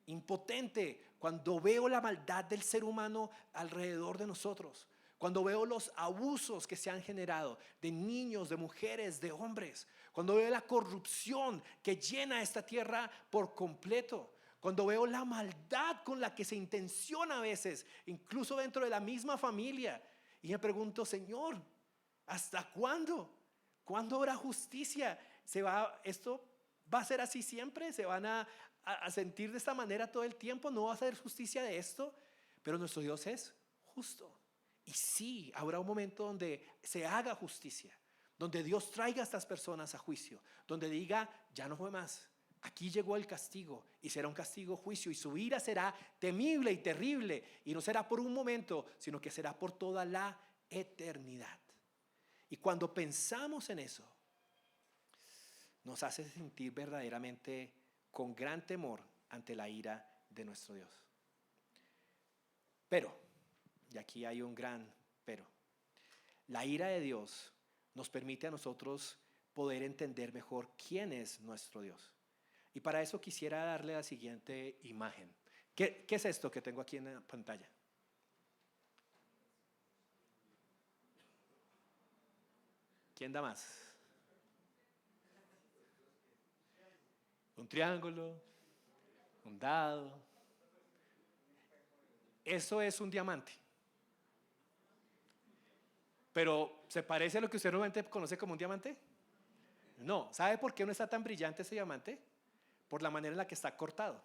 Impotente cuando veo la maldad del ser humano alrededor de nosotros. Cuando veo los abusos que se han generado de niños, de mujeres, de hombres. Cuando veo la corrupción que llena esta tierra por completo. Cuando veo la maldad con la que se intenciona a veces, incluso dentro de la misma familia. Y me pregunto, Señor, ¿hasta cuándo? ¿Cuándo habrá justicia? ¿Esto va a ser así siempre? ¿Se van a sentir de esta manera todo el tiempo? ¿No va a hacer justicia de esto? Pero nuestro Dios es justo. Y sí, habrá un momento donde se haga justicia, donde Dios traiga a estas personas a juicio, donde diga, ya no fue más, aquí llegó el castigo, y será un castigo juicio, y su ira será temible y terrible, y no será por un momento, sino que será por toda la eternidad. Y cuando pensamos en eso, nos hace sentir verdaderamente con gran temor ante la ira de nuestro Dios. Pero, y aquí hay un gran pero, la ira de Dios nos permite a nosotros poder entender mejor quién es nuestro Dios. Y para eso quisiera darle la siguiente imagen. ¿Qué es esto que tengo aquí en la pantalla? ¿Quién da más? Un triángulo, un dado. Eso es un diamante. Pero ¿se parece a lo que usted normalmente conoce como un diamante? No. ¿Sabe por qué no está tan brillante ese diamante? Por la manera en la que está cortado.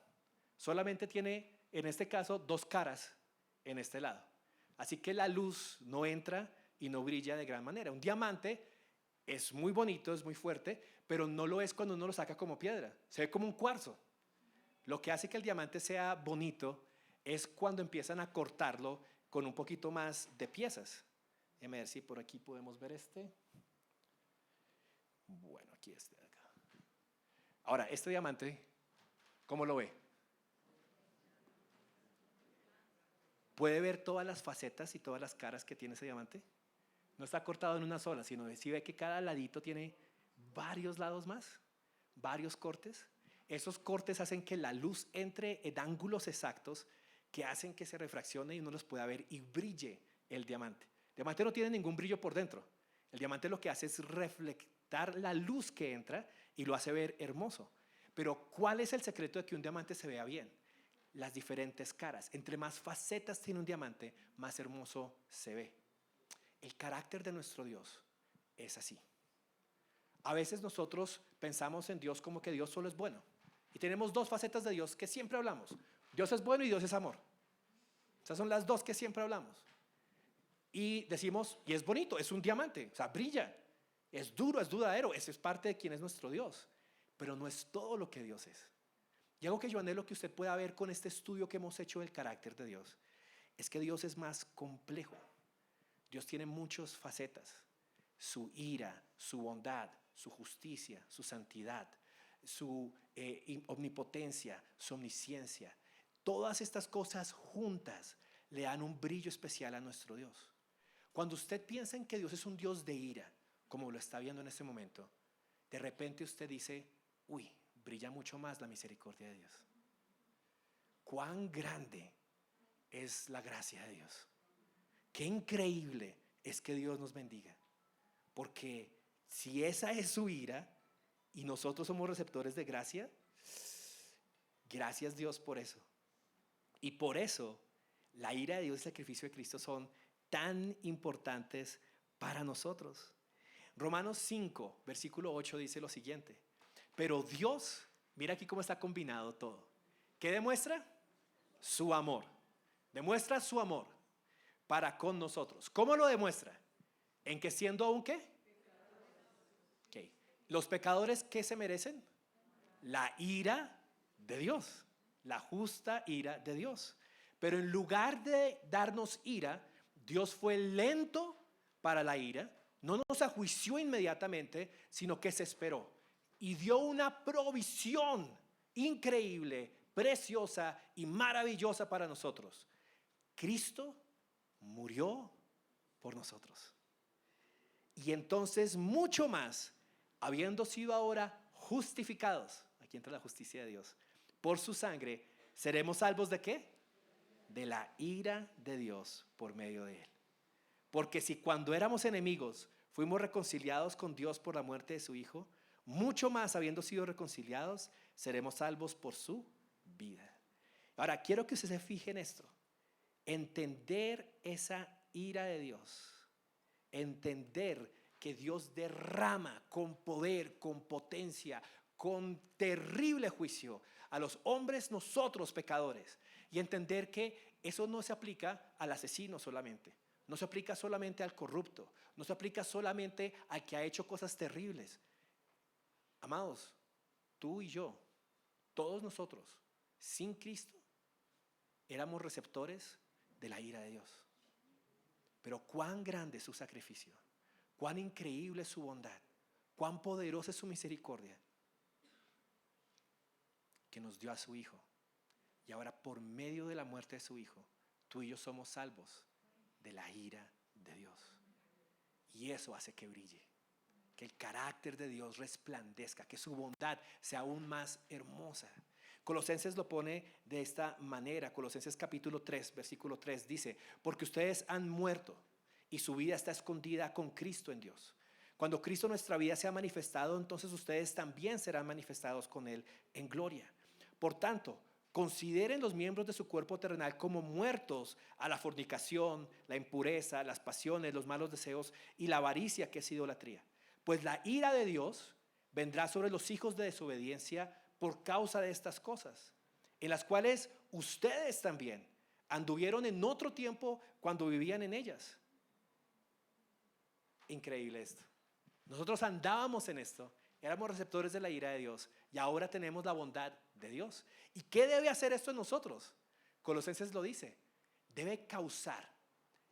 Solamente tiene, en este caso, 2 caras en este lado. Así que la luz no entra y no brilla de gran manera. Un diamante es muy bonito, es muy fuerte, pero no lo es cuando uno lo saca como piedra. Se ve como un cuarzo. Lo que hace que el diamante sea bonito es cuando empiezan a cortarlo con un poquito más de piezas. Déjame ver si por aquí podemos ver este. Bueno, aquí este de acá. Ahora, este diamante, ¿cómo lo ve? ¿Puede ver todas las facetas y todas las caras que tiene ese diamante? No está cortado en una sola, sino si ve que cada ladito tiene varios lados más, varios cortes. Esos cortes hacen que la luz entre en ángulos exactos que hacen que se refraccione y uno los pueda ver y brille el diamante. El diamante no tiene ningún brillo por dentro. El diamante lo que hace es reflectar la luz que entra y lo hace ver hermoso. Pero ¿cuál es el secreto de que un diamante se vea bien? Las diferentes caras. Entre más facetas tiene un diamante, más hermoso se ve. El carácter de nuestro Dios es así. A veces nosotros pensamos en Dios como que Dios solo es bueno. Y tenemos 2 facetas de Dios que siempre hablamos. Dios es bueno y Dios es amor. Esas son las 2 que siempre hablamos. Y decimos, y es bonito, es un diamante, o sea, brilla. Es duro, es duradero, ese es parte de quién es nuestro Dios. Pero no es todo lo que Dios es. Y algo que yo anhelo que usted pueda ver con este estudio que hemos hecho del carácter de Dios, es que Dios es más complejo. Dios tiene muchas facetas. Su ira, su bondad, su justicia, su santidad, su omnipotencia, su omnisciencia. Todas estas cosas juntas le dan un brillo especial a nuestro Dios. Cuando usted piensa en que Dios es un Dios de ira, como lo está viendo en este momento, de repente usted dice, uy, brilla mucho más la misericordia de Dios. Cuán grande es la gracia de Dios. Qué increíble es que Dios nos bendiga. Porque si esa es su ira y nosotros somos receptores de gracia, gracias Dios por eso. Y por eso la ira de Dios y el sacrificio de Cristo son tan importantes para nosotros. Romanos 5, versículo 8 dice lo siguiente. Pero Dios, mira aquí cómo está combinado todo. ¿Qué demuestra? Su amor. Demuestra su amor para con nosotros. ¿Cómo lo demuestra? ¿En que siendo aún qué? Okay. ¿Los pecadores qué se merecen? La ira de Dios. La justa ira de Dios. Pero en lugar de darnos ira, Dios fue lento para la ira, no nos ajuició inmediatamente, sino que se esperó y dio una provisión increíble preciosa y maravillosa para nosotros. Cristo murió por nosotros. Y entonces mucho más, habiendo sido ahora justificados, aquí entra la justicia de Dios, por su sangre, seremos salvos ¿de qué? De la ira de Dios por medio de él. Porque si cuando éramos enemigos fuimos reconciliados con Dios por la muerte de su Hijo, mucho más habiendo sido reconciliados, seremos salvos por su vida. Ahora, quiero que usted se fije en esto. Entender esa ira de Dios. Entender que Dios derrama con poder, con potencia, con terrible juicio a los hombres, nosotros pecadores. Y entender que eso no se aplica al asesino solamente. No se aplica solamente al corrupto. No se aplica solamente al que ha hecho cosas terribles. Amados, tú y yo, todos nosotros, sin Cristo, éramos receptores de la ira de Dios. Pero cuán grande es su sacrificio, cuán increíble es su bondad, cuán poderosa es su misericordia, que nos dio a su Hijo. Y ahora por medio de la muerte de su Hijo, tú y yo somos salvos de la ira de Dios. Y eso hace que brille, que el carácter de Dios resplandezca, que su bondad sea aún más hermosa. Colosenses lo pone de esta manera. Colosenses capítulo 3, versículo 3 dice: porque ustedes han muerto y su vida está escondida con Cristo en Dios. Cuando Cristo nuestra vida sea manifestado, entonces ustedes también serán manifestados con Él en gloria. Por tanto, consideren los miembros de su cuerpo terrenal como muertos a la fornicación, la impureza, las pasiones, los malos deseos y la avaricia, que es idolatría. Pues la ira de Dios vendrá sobre los hijos de desobediencia por causa de estas cosas, en las cuales ustedes también anduvieron en otro tiempo cuando vivían en ellas. Increíble esto. Nosotros andábamos en esto, éramos receptores de la ira de Dios y ahora tenemos la bondad de Dios. ¿Y qué debe hacer esto en nosotros? Colosenses lo dice, debe causar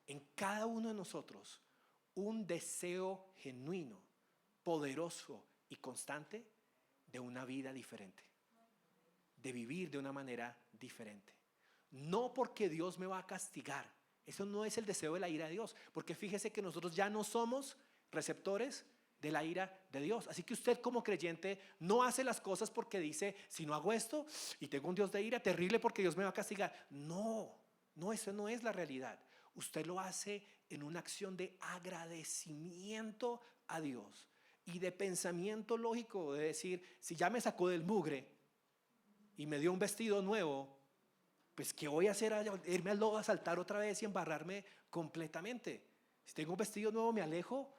en cada uno de nosotros un deseo genuino, poderoso y constante de una vida diferente, de vivir de una manera diferente. No porque Dios me va a castigar, eso no es el deseo de la ira de Dios, porque fíjese que nosotros ya no somos receptores de la ira de Dios. Así que usted como creyente no hace las cosas porque dice, si no hago esto y tengo un Dios de ira terrible porque Dios me va a castigar. No, eso no es la realidad. Usted lo hace en una acción de agradecimiento a Dios y de pensamiento lógico, de decir, si ya me sacó del mugre y me dio un vestido nuevo, pues ¿qué voy a hacer? Irme al lodo a saltar otra vez y embarrarme completamente. Si tengo un vestido nuevo, me alejo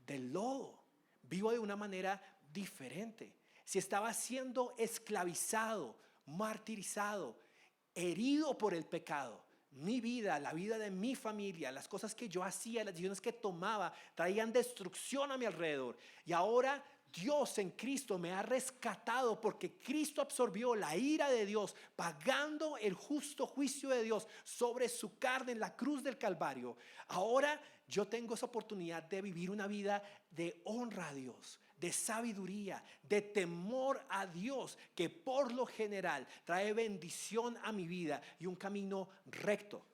del lodo, vivo de una manera diferente. Si estaba siendo esclavizado, martirizado, herido por el pecado, mi vida, la vida de mi familia, las cosas que yo hacía, las decisiones que tomaba, traían destrucción a mi alrededor. Y ahora Dios en Cristo me ha rescatado porque Cristo absorbió la ira de Dios, pagando el justo juicio de Dios sobre su carne en la cruz del Calvario. Ahora yo tengo esa oportunidad de vivir una vida de honra a Dios, de sabiduría, de temor a Dios, que por lo general trae bendición a mi vida y un camino recto.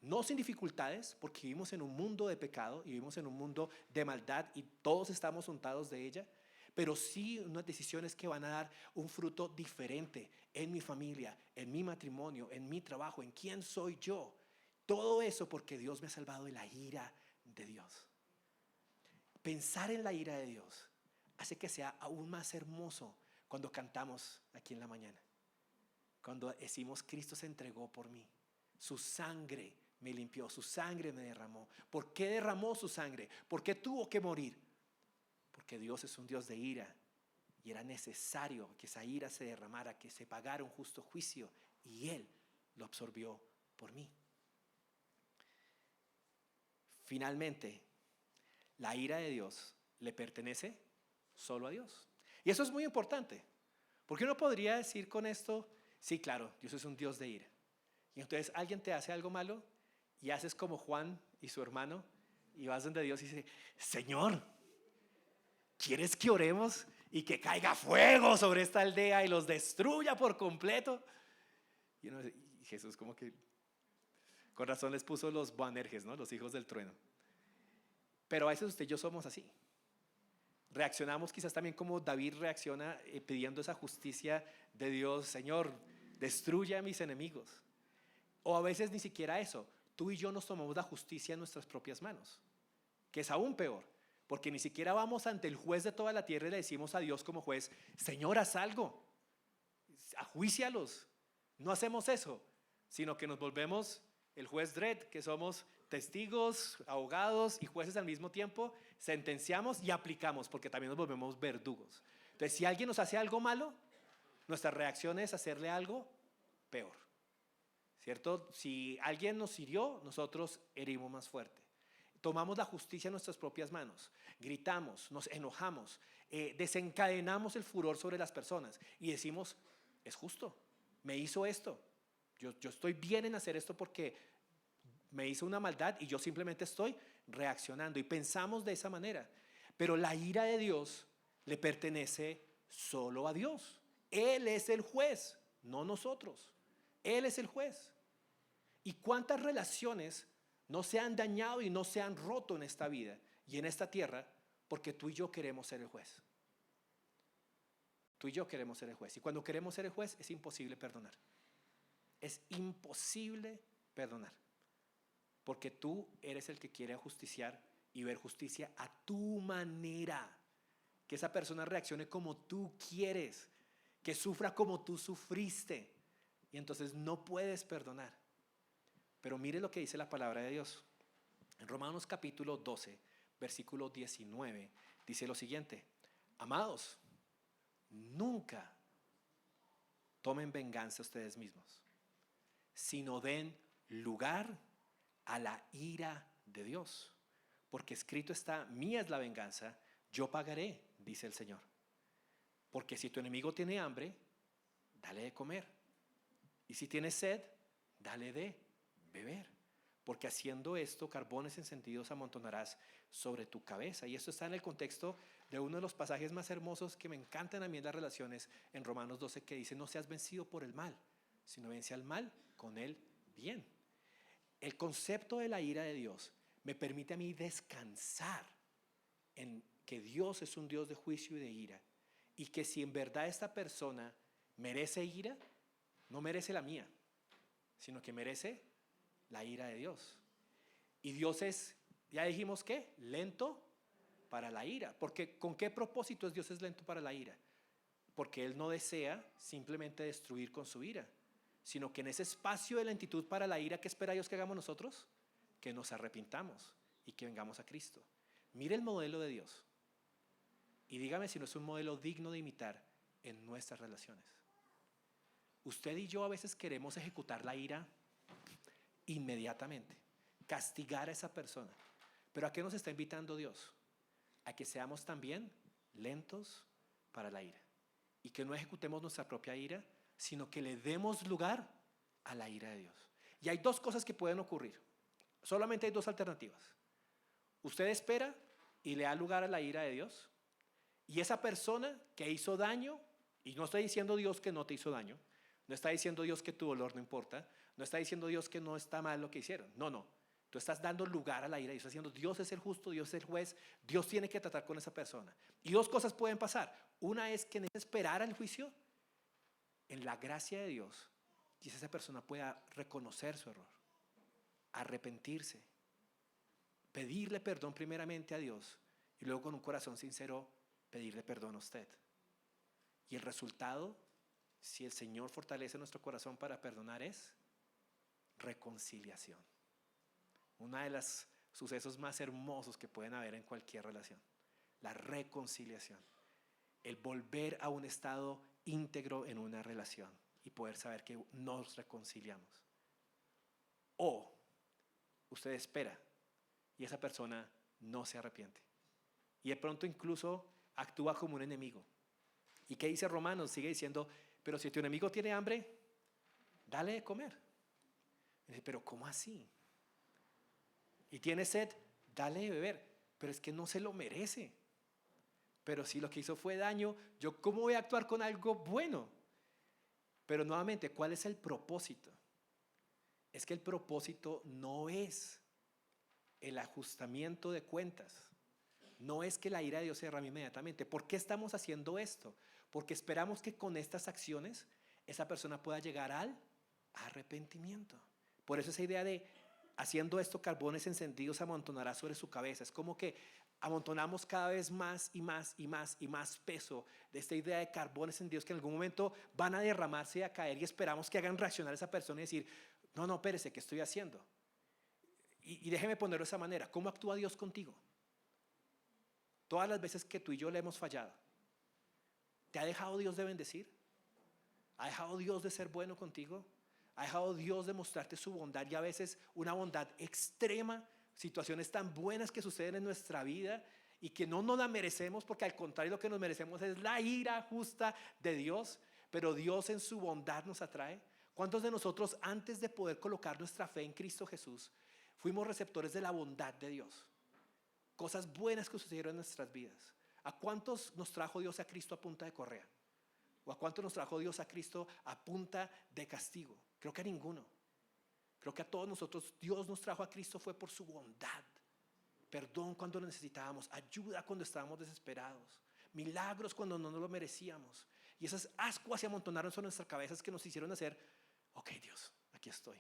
No sin dificultades, porque vivimos en un mundo de pecado y vivimos en un mundo de maldad y todos estamos untados de ella, pero sí unas decisiones que van a dar un fruto diferente en mi familia, en mi matrimonio, en mi trabajo, en quién soy yo. Todo eso porque Dios me ha salvado de la ira de Dios. Pensar en la ira de Dios hace que sea aún más hermoso cuando cantamos aquí en la mañana, cuando decimos Cristo se entregó por mí, su sangre me limpió, su sangre me derramó. ¿Por qué derramó su sangre? ¿Por qué tuvo que morir? Porque Dios es un Dios de ira y era necesario que esa ira se derramara, que se pagara un justo juicio, y Él lo absorbió por mí. Finalmente, la ira de Dios le pertenece solo a Dios. Y eso es muy importante, porque uno podría decir con esto, sí, claro, Dios es un Dios de ira. Y entonces alguien te hace algo malo y haces como Juan y su hermano y vas donde Dios y dice, Señor, ¿quieres que oremos y que caiga fuego sobre esta aldea y los destruya por completo? Y Jesús como que, con razón les puso los Boanerges, ¿no? Los hijos del trueno. Pero a veces usted y yo somos así. Reaccionamos quizás también como David reacciona pidiendo esa justicia de Dios. Señor, destruye a mis enemigos. O a veces ni siquiera eso. Tú y yo nos tomamos la justicia en nuestras propias manos, que es aún peor, porque ni siquiera vamos ante el juez de toda la tierra y le decimos a Dios como juez: Señor, haz algo, ajuícialos. No hacemos eso, sino que nos volvemos el juez Dredd, que somos testigos, abogados y jueces al mismo tiempo. Sentenciamos y aplicamos, porque también nos volvemos verdugos. Entonces, si alguien nos hace algo malo, nuestra reacción es hacerle algo peor, ¿cierto? Si alguien nos hirió, nosotros herimos más fuerte. Tomamos la justicia en nuestras propias manos, gritamos, nos enojamos, desencadenamos el furor sobre las personas y decimos: es justo, me hizo esto, yo estoy bien en hacer esto porque me hizo una maldad y yo simplemente estoy reaccionando, y pensamos de esa manera. Pero la ira de Dios le pertenece solo a Dios. Él es el juez, no nosotros. Él es el juez. ¿Y cuántas relaciones no se han dañado y no se han roto en esta vida y en esta tierra porque tú y yo queremos ser el juez? Tú y yo queremos ser el juez. Y cuando queremos ser el juez es imposible perdonar. Es imposible perdonar. Porque tú eres el que quiere ajusticiar y ver justicia a tu manera. Que esa persona reaccione como tú quieres. Que sufra como tú sufriste. Y entonces no puedes perdonar. Pero mire lo que dice la palabra de Dios. En Romanos capítulo 12, versículo 19, dice lo siguiente: amados, nunca tomen venganza ustedes mismos, sino den lugar a la ira de Dios. Porque escrito está: mía es la venganza, yo pagaré, dice el Señor. Porque si tu enemigo tiene hambre, dale de comer. Y si tiene sed, dale de beber. Porque haciendo esto, carbones encendidos amontonarás sobre tu cabeza. Y esto está en el contexto de uno de los pasajes más hermosos que me encantan a mí en las relaciones, en Romanos 12, que dice: no seas vencido por el mal, sino vence al mal con el bien. El concepto de la ira de Dios me permite a mí descansar en que Dios es un Dios de juicio y de ira, y que si en verdad esta persona merece ira, no merece la mía, sino que merece la ira de Dios. Y Dios es, ya dijimos que, lento para la ira. Porque ¿con qué propósito Dios es lento para la ira? Porque Él no desea simplemente destruir con su ira, sino que en ese espacio de lentitud para la ira, ¿qué espera Dios que hagamos nosotros? Que nos arrepintamos y que vengamos a Cristo. Mire el modelo de Dios y dígame si no es un modelo digno de imitar en nuestras relaciones. Usted y yo a veces queremos ejecutar la ira inmediatamente, castigar a esa persona. Pero ¿a qué nos está invitando Dios? A que seamos también lentos para la ira y que no ejecutemos nuestra propia ira, sino que le demos lugar a la ira de Dios. Y hay dos cosas que pueden ocurrir. Solamente hay dos alternativas. Usted espera y le da lugar a la ira de Dios, y esa persona que hizo daño, y no está diciendo Dios que no te hizo daño, no está diciendo Dios que tu dolor no importa, no está diciendo Dios que no está mal lo que hicieron. No. Tú estás dando lugar a la ira y estás diciendo: Dios es el justo, Dios es el juez, Dios tiene que tratar con esa persona. Y dos cosas pueden pasar. Una es que necesitas esperar al juicio en la gracia de Dios, y esa persona pueda reconocer su error, arrepentirse, pedirle perdón primeramente a Dios y luego con un corazón sincero pedirle perdón a usted. Y el resultado, si el Señor fortalece nuestro corazón para perdonar, es reconciliación. Uno de los sucesos más hermosos que pueden haber en cualquier relación, la reconciliación. El volver a un estado íntegro en una relación y poder saber que nos reconciliamos. O usted espera y esa persona no se arrepiente y de pronto incluso actúa como un enemigo. ¿Y qué dice Romanos? Sigue diciendo: pero si tu enemigo tiene hambre, dale de comer. Y dice: pero ¿cómo así? Y tiene sed, dale de beber. Pero es que no se lo merece. Pero si lo que hizo fue daño, ¿yo cómo voy a actuar con algo bueno? Pero nuevamente, ¿cuál es el propósito? Es que el propósito no es el ajustamiento de cuentas. No es que la ira de Dios se derrame inmediatamente. ¿Por qué estamos haciendo esto? Porque esperamos que con estas acciones esa persona pueda llegar al arrepentimiento. Por eso esa idea de haciendo esto, carbones encendidos amontonará sobre su cabeza. Es como que amontonamos cada vez más y más y más y más peso de esta idea de carbones encendidos que en algún momento van a derramarse y a caer, y esperamos que hagan reaccionar a esa persona y decir, no, espérese, ¿qué estoy haciendo? Y déjeme ponerlo de esa manera. ¿Cómo actúa Dios contigo? Todas las veces que tú y yo le hemos fallado, ¿te ha dejado Dios de bendecir? ¿Ha dejado Dios de ser bueno contigo? ¿Ha dejado Dios de mostrarte su bondad, y a veces una bondad extrema? Situaciones tan buenas que suceden en nuestra vida y que no nos la merecemos, porque al contrario lo que nos merecemos es la ira justa de Dios, pero Dios en su bondad nos atrae. ¿Cuántos de nosotros, antes de poder colocar nuestra fe en Cristo Jesús, fuimos receptores de la bondad de Dios? Cosas buenas que sucedieron en nuestras vidas. ¿A cuántos nos trajo Dios a Cristo a punta de correa? ¿O a cuántos nos trajo Dios a Cristo a punta de castigo? Creo que a ninguno. Creo que a todos nosotros Dios nos trajo a Cristo fue por su bondad. Perdón cuando lo necesitábamos, ayuda cuando estábamos desesperados, milagros cuando no nos lo merecíamos. Y esas ascuas se amontonaron sobre nuestras cabezas que nos hicieron hacer, ok Dios, aquí estoy.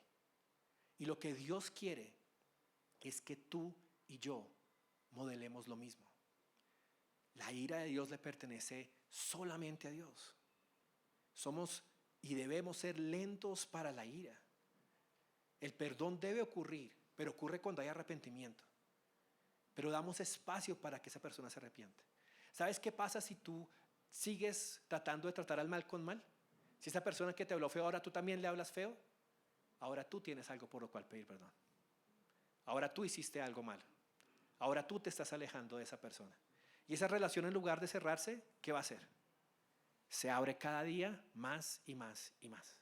Y lo que Dios quiere es que tú y yo modelemos lo mismo. La ira de Dios le pertenece solamente a Dios. Somos y debemos ser lentos para la ira. El perdón debe ocurrir, pero ocurre cuando hay arrepentimiento. Pero damos espacio para que esa persona se arrepiente. ¿Sabes qué pasa si tú sigues tratando de tratar al mal con mal? Si esa persona que te habló feo, ahora tú también le hablas feo, ahora tú tienes algo por lo cual pedir perdón. Ahora tú hiciste algo mal. Ahora tú te estás alejando de esa persona. Y esa relación, en lugar de cerrarse, ¿qué va a hacer? Se abre cada día más y más y más.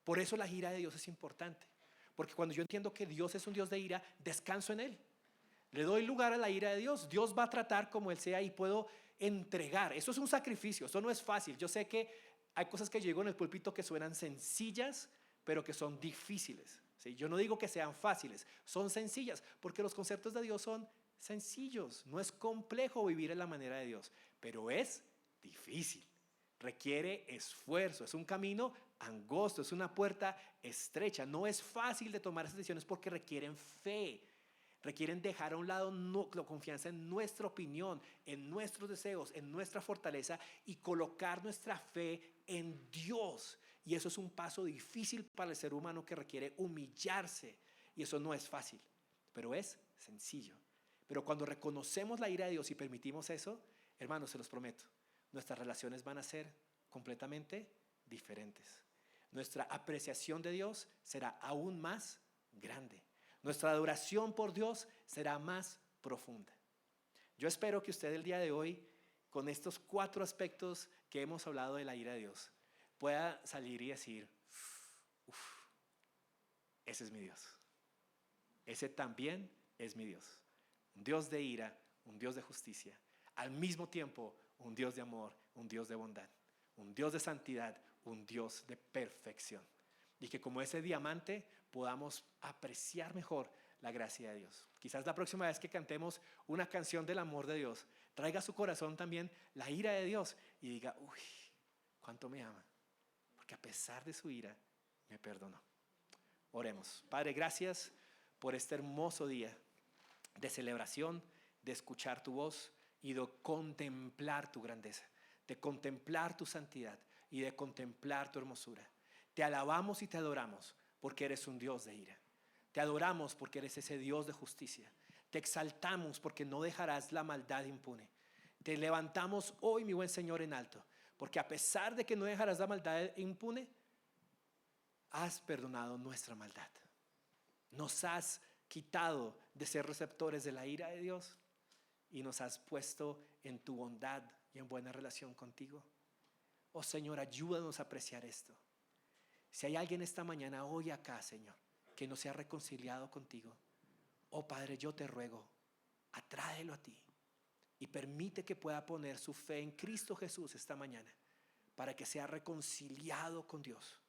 Por eso la ira de Dios es importante. Porque cuando yo entiendo que Dios es un Dios de ira, descanso en Él. Le doy lugar a la ira de Dios. Dios va a tratar como Él sea y puedo entregar. Eso es un sacrificio, eso no es fácil. Yo sé que hay cosas que yo digo en el púlpito que suenan sencillas, pero que son difíciles. ¿Sí? Yo no digo que sean fáciles, son sencillas, porque los conceptos de Dios son sencillos. No es complejo vivir en la manera de Dios, pero es difícil. Requiere esfuerzo, es un camino angosto, es una puerta estrecha. No es fácil de tomar esas decisiones porque requieren fe. Requieren dejar a un lado la confianza en nuestra opinión, en nuestros deseos, en nuestra fortaleza, y colocar nuestra fe en Dios. Y eso es un paso difícil para el ser humano que requiere humillarse. Y eso no es fácil, pero es sencillo. Pero cuando reconocemos la ira de Dios y permitimos eso, hermanos, se los prometo, nuestras relaciones van a ser completamente diferentes. Nuestra apreciación de Dios será aún más grande. Nuestra adoración por Dios será más profunda. Yo espero que usted el día de hoy, con estos 4 aspectos que hemos hablado de la ira de Dios, pueda salir y decir, ese es mi Dios. Ese también es mi Dios. Un Dios de ira, un Dios de justicia. Al mismo tiempo, un Dios de amor, un Dios de bondad. Un Dios de santidad, un Dios de perfección. Y que como ese diamante podamos apreciar mejor la gracia de Dios. Quizás la próxima vez que cantemos una canción del amor de Dios, traiga a su corazón también la ira de Dios y diga, uy, cuánto me ama, porque a pesar de su ira, me perdonó. Oremos. Padre, gracias por este hermoso día de celebración, de escuchar tu voz y de contemplar tu grandeza, de contemplar tu santidad y de contemplar tu hermosura. Te alabamos y te adoramos porque eres un Dios de ira. Te adoramos porque eres ese Dios de justicia. Te exaltamos porque no dejarás la maldad impune. Te levantamos hoy, mi buen Señor, en alto, porque a pesar de que no dejarás la maldad impune, has perdonado nuestra maldad. Nos has quitado de ser receptores de la ira de Dios y nos has puesto en tu bondad y en buena relación contigo. Oh Señor, ayúdanos a apreciar esto. Si hay alguien esta mañana, hoy acá, Señor, que no se ha reconciliado contigo, oh Padre, yo te ruego, atráelo a ti y permite que pueda poner su fe en Cristo Jesús esta mañana, para que sea reconciliado con Dios.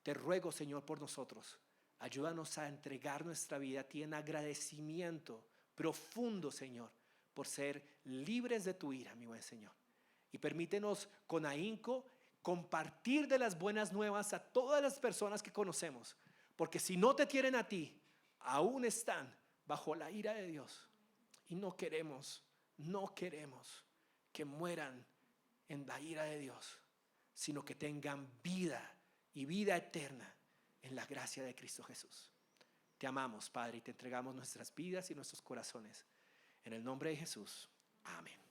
Te ruego, Señor, por nosotros. Ayúdanos a entregar nuestra vida a ti en agradecimiento profundo, Señor, por ser libres de tu ira, mi buen Señor. Y permítenos con ahínco compartir de las buenas nuevas a todas las personas que conocemos, porque si no te tienen a ti, aún están bajo la ira de Dios. Y no queremos que mueran en la ira de Dios, sino que tengan vida y vida eterna en la gracia de Cristo Jesús. Te amamos, Padre, y te entregamos nuestras vidas y nuestros corazones. En el nombre de Jesús. Amén.